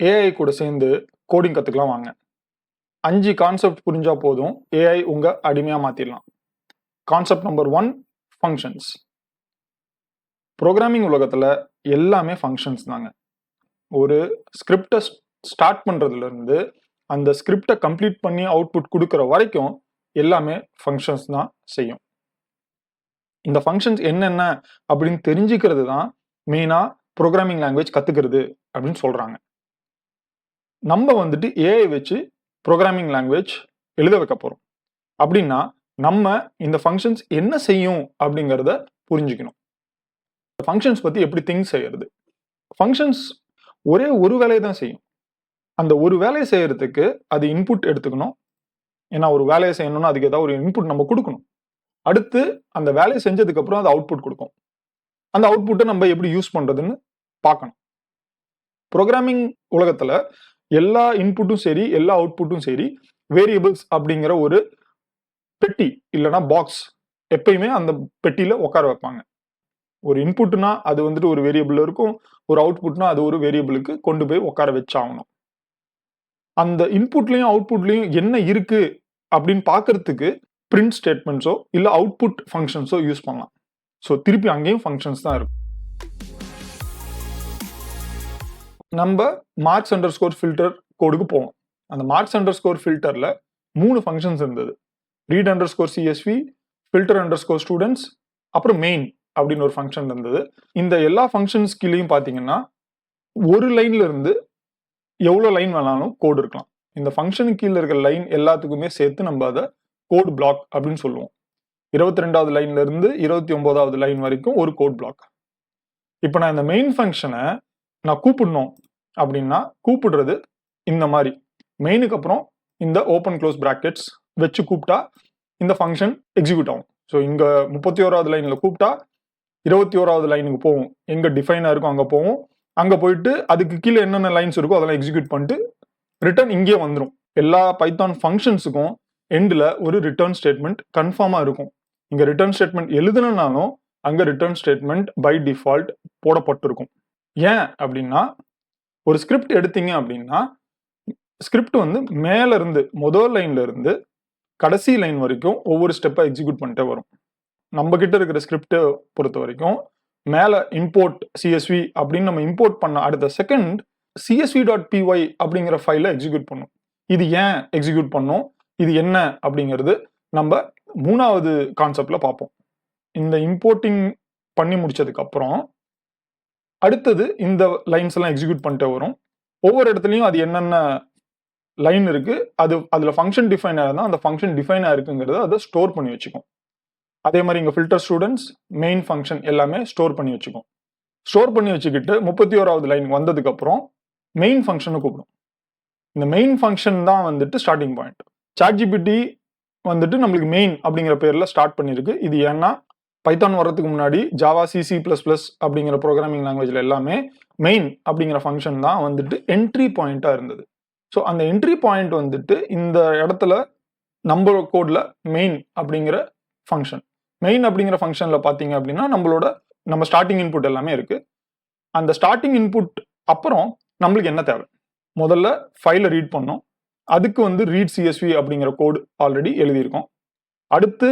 AI கூட சேர்ந்து coding கற்றுக்கலாம் வாங்க. 5 கான்செப்ட் புரிஞ்சா போதும், ஏஐ உங்க அடிமையா மாத்திடலாம். Concept number 1, functions. ப்ரோக்ராமிங் உலகத்துல எல்லாமே ஃபங்க்ஷன்ஸ் தாங்க. ஒரு ஸ்கிரிப்டை ஸ்டார்ட் பண்றதுல இருந்து அந்த ஸ்கிரிப்டை கம்ப்ளீட் பண்ணி அவுட்புட் கொடுக்குற வரைக்கும் எல்லாமே ஃபங்க்ஷன்ஸ் தான் செய்யும். இந்த ஃபங்க்ஷன்ஸ் என்னென்ன அப்படின்னு தெரிஞ்சுக்கிறது தான் மெயினா ப்ரோக்ராமிங் லாங்குவேஜ் கத்துக்கிறது அப்படின்னு சொல்றாங்க. நம்ம வந்துட்டு ஏஐ வச்சு ப்ரோக்ராமிங் லாங்குவேஜ் எழுத வைக்க போறோம். அப்படின்னா நம்ம இந்த ஃபங்க்ஷன்ஸ் என்ன செய்யும் அப்படிங்கிறத புரிஞ்சுக்கணும். ஃபங்க்ஷன்ஸ் பத்தி எப்படி திங்க் செய்யறது? ஃபங்க்ஷன்ஸ் ஒரே ஒரு வேலையை தான் செய்யும். அந்த ஒரு வேலையை செய்யறதுக்கு அது இன்புட் எடுத்துக்கணும். ஏன்னா ஒரு வேலையை செய்யணும்னா அதுக்கு ஏதாவது ஒரு இன்புட் நம்ம கொடுக்கணும். அடுத்து அந்த வேலையை செஞ்சதுக்கு அப்புறம் அது அவுட்புட் கொடுக்கும். அந்த அவுட்புட்டை நம்ம எப்படி யூஸ் பண்றதுன்னு பார்க்கணும். ப்ரோக்ராமிங் உலகத்துல எல்லா இன்புட்டும் சரி, எல்லா அவுட்புட்டும் சரி, வேரியபிள்ஸ் அப்படிங்கிற ஒரு பெட்டி இல்லைன்னா பாக்ஸ் எப்பயுமே அந்த பெட்டியில உட்கார வைப்பாங்க. ஒரு இன்புட்னா அது வந்துட்டு ஒரு வேரியபிள் இருக்கும், ஒரு அவுட்புட்னா அது ஒரு வேரியபிளுக்கு கொண்டு போய் உட்கார வச்சாகணும். அந்த இன்புட்லயும் அவுட்புட்லயும் என்ன இருக்கு அப்படின்னு பார்க்கறதுக்கு பிரிண்ட் ஸ்டேட்மெண்ட்ஸோ இல்ல அவுட்புட் ஃபங்க்ஷன்ஸோ யூஸ் பண்ணலாம். ஸோ திருப்பி அங்கேயும் ஃபங்க்ஷன்ஸ் தான் இருக்கும். நம்ம மார்க்ஸ் அண்டர் ஸ்கோர் ஃபில்டர் கோடுக்கு போவோம். அந்த மார்க்ஸ் அண்டர் ஸ்கோர் ஃபில்டர்ல 3 ஃபங்க்ஷன்ஸ் இருந்தது. Read under score CSV, filter under score students, அப்புறம் மெயின் அப்படின்னு ஒரு ஃபங்க்ஷன் இருந்தது. இந்த எல்லா ஃபங்க்ஷன்ஸ் கீழேயும் பார்த்தீங்கன்னா ஒரு லைன்ல இருந்து எவ்வளோ லைன் வேணாலும் கோடு இருக்கலாம். இந்த ஃபங்க்ஷனுக்கு கீழே இருக்கிற லைன் எல்லாத்துக்குமே சேர்த்து நம்ம அதை கோட் பிளாக் அப்படின்னு சொல்லுவோம். 22வது லைன்ல இருந்து 29வது லைன் வரைக்கும் ஒரு கோட் பிளாக். இப்போ நான் இந்த மெயின் ஃபங்க்ஷனை நான் கூப்பிடணும் அப்படின்னா கூப்பிடுறது இந்த மாதிரி மெயினுக்கு அப்புறம் இந்த ஓப்பன் க்ளோஸ் பிராக்கெட்ஸ் வச்சு கூப்பிட்டா இந்த ஃபங்க்ஷன் எக்ஸிக்யூட் ஆகும். ஸோ இங்க 31வது லைன்ல கூப்பிட்டா 21வது லைனுக்கு போகும். எங்க டிஃபைனா இருக்கும் அங்க போகும். அங்க போயிட்டு அதுக்கு கீழே என்னென்ன லைன்ஸ் இருக்கோ அதெல்லாம் எக்ஸிக்யூட் பண்ணிட்டு ரிட்டர்ன் இங்கே வந்துடும். எல்லா பைத்தான் ஃபங்க்ஷன்ஸுக்கும் எண்டில் ஒரு ரிட்டர்ன் ஸ்டேட்மெண்ட் கன்ஃபார்மா இருக்கும். இங்க ரிட்டர்ன் ஸ்டேட்மெண்ட் எழுதுனாலும் அங்க ரிட்டர்ன் ஸ்டேட்மெண்ட் பை டிஃபால்ட் போடப்பட்டிருக்கும். ஏன் அப்படின்னா ஒரு ஸ்கிரிப்ட் எடுத்தீங்க அப்படின்னா ஸ்கிரிப்ட் வந்து மேல இருந்து முதல் லைன்ல இருந்து கடைசி லைன் வரைக்கும் ஒவ்வொரு ஸ்டெப்பா எக்ஸிக்யூட் பண்ணிட்டே வரும். நம்ம கிட்ட இருக்கிற ஸ்கிரிப்டை பொறுத்த வரைக்கும் மேல இம்போர்ட் சிஎஸ்வி அப்படின்னு நம்ம இம்போர்ட் பண்ண அடுத்த செகண்ட் csv.py அப்படிங்கிற ஃபைலை எக்ஸிக்யூட் பண்ணும். இது ஏன் எக்ஸிக்யூட் பண்ணும், இது என்ன அப்படிங்கிறது நம்ம 3வது கான்செப்ட்ல பார்ப்போம். இந்த இம்போர்ட்டிங் பண்ணி முடிச்சதுக்கு அப்புறம் அடுத்தது இந்த லைன்ஸ் எல்லாம் எக்ஸிக்யூட் பண்ணிட்டே வரும். ஒவ்வொரு இடத்துலையும் அது என்னென்ன லைன் இருக்கு, அதுல ஃபங்க்ஷன் டிஃபைனா இருந்தால் அந்த ஃபங்க்ஷன் டிஃபைனா இருக்குங்கிறத அதை ஸ்டோர் பண்ணி வச்சுக்கும். அதே மாதிரி இங்க ஃபில்டர் ஸ்டூடெண்ட்ஸ், மெயின் ஃபங்க்ஷன் எல்லாமே ஸ்டோர் பண்ணி வச்சுக்கும். ஸ்டோர் பண்ணி வச்சுக்கிட்டு 31வது லைன் வந்ததுக்கு அப்புறம் மெயின் ஃபங்க்ஷனை கூப்பிடும். இந்த மெயின் ஃபங்க்ஷன் தான் வந்துட்டு ஸ்டார்டிங் பாயிண்ட். சாட்ஜிபிடி வந்துட்டு நம்மளுக்கு மெயின் அப்படிங்கிற பேர்ல ஸ்டார்ட் பண்ணிருக்கு. இது ஏன்னா பைத்தான் வர்றதுக்கு முன்னாடி ஜாவா, C++ அப்படிங்கிற ப்ரோக்ராமிங் லாங்குவேஜ்ல எல்லாமே மெயின் அப்படிங்கிற ஃபங்க்ஷன் தான் வந்துட்டு என்ட்ரி பாயிண்டா இருந்தது. ஸோ அந்த என்ட்ரி பாயிண்ட் வந்துட்டு இந்த இடத்துல நம்ம கோட்ல மெயின் அப்படிங்கிற ஃபங்க்ஷன். மெயின் அப்படிங்கிற ஃபங்க்ஷன்ல பார்த்தீங்க அப்படின்னா நம்ம ஸ்டார்டிங் இன்புட் எல்லாமே இருக்கு. அந்த ஸ்டார்டிங் இன்புட் அப்புறம் நம்மளுக்கு என்ன தேவை, முதல்ல ஃபைலை ரீட் பண்ணோம். அதுக்கு வந்து ரீட் சிஎஸ்வி அப்படிங்கிற கோடு ஆல்ரெடி எழுதியிருக்கோம். அடுத்து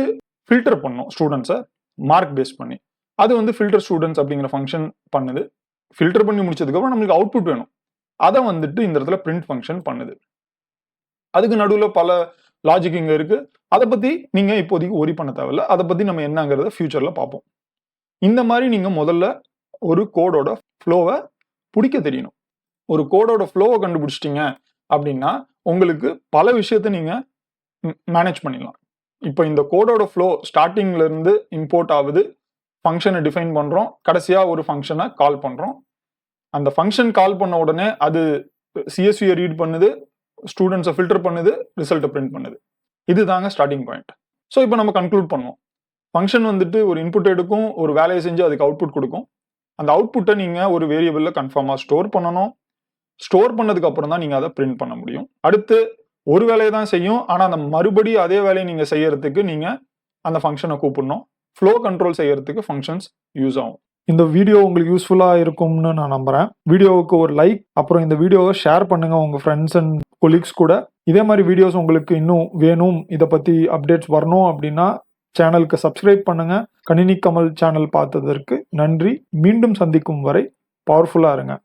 ஃபில்டர் பண்ணோம் ஸ்டூடெண்ட்ஸை மார்க் பேஸ் பண்ணி. அது வந்து ஃபில்டர் ஸ்டூடெண்ட்ஸ் அப்படிங்கிற ஃபங்க்ஷன் பண்ணுது. ஃபில்டர் பண்ணி முடிச்சதுக்கப்புறம் நம்மளுக்கு அவுட்புட் வேணும். அதை வந்துட்டு இந்த இடத்துல பிரிண்ட் ஃபங்க்ஷன் பண்ணுது. அதுக்கு நடுவில் பல லாஜிக் இங்க இருக்கு. அதை பத்தி நீங்க இப்போதைக்கு ஒரி பண்ண தேவையில்ல. அதை பத்தி நம்ம என்னங்கிறத ஃபியூச்சர்ல பார்ப்போம். இந்த மாதிரி நீங்க முதல்ல ஒரு கோடோட ஃப்ளோவை பிடிக்க தெரியணும். ஒரு கோடோட ஃப்ளோவை கண்டுபிடிச்சிட்டீங்க அப்படின்னா உங்களுக்கு பல விஷயத்த நீங்க மேனேஜ் பண்ணிடலாம். இப்போ இந்த கோடோட ஃப்ளோ ஸ்டார்டிங்ல இருந்து இம்போர்ட் ஆகுது, ஃபங்க்ஷனை டிஃபைன் பண்றோம், கடைசியா ஒரு ஃபங்க்ஷனை கால் பண்றோம். அந்த ஃபங்க்ஷன் கால் பண்ண உடனே அது சிஎஸ்வியை ரீட் பண்ணுது, ஸ்டூடெண்ட்ஸை ஃபில்டர் பண்ணுது, ரிசல்ட்டை பிரிண்ட் பண்ணுது. இதுதாங்க ஸ்டார்டிங் பாயிண்ட். ஸோ இப்போ நம்ம கன்க்ளூட் பண்ணுவோம். ஃபங்க்ஷன் வந்துட்டு ஒரு இன்புட் எடுக்கும், ஒரு வேலையை செஞ்சு அதுக்கு அவுட்புட் கொடுக்கும். அந்த அவுட்புட்டை நீங்க ஒரு வேரியபிள்ல கன்ஃபார்மா ஸ்டோர் பண்ணணும். ஸ்டோர் பண்ணதுக்கு அப்புறம் தான் நீங்க அதை பிரிண்ட் பண்ண முடியும். அடுத்து ஒரு வேலையை தான் செய்யும், ஆனா அந்த மறுபடியும் அதே வேலையை நீங்க செய்யறதுக்கு நீங்க அந்த ஃபங்க்ஷனை கூப்பிடணும். ஃப்ளோ கண்ட்ரோல் செய்யறதுக்கு ஃபங்க்ஷன்ஸ் யூஸ் ஆகும். இந்த வீடியோ உங்களுக்கு யூஸ்ஃபுல்லாக இருக்கும்னு நான் நம்புகிறேன். வீடியோவுக்கு ஒரு லைக், அப்புறம் இந்த வீடியோவை ஷேர் பண்ணுங்கள் உங்கள் ஃப்ரெண்ட்ஸ் அண்ட் கொலீக்ஸ் கூட. இதே மாதிரி வீடியோஸ் உங்களுக்கு இன்னும் வேணும், இதை பற்றி அப்டேட்ஸ் வரணும் அப்படின்னா சேனலுக்கு சப்ஸ்கிரைப் பண்ணுங்கள். கணினி கமல் சேனல் பார்த்ததற்கு நன்றி. மீண்டும் சந்திக்கும் வரை பவர்ஃபுல்லாக இருங்க.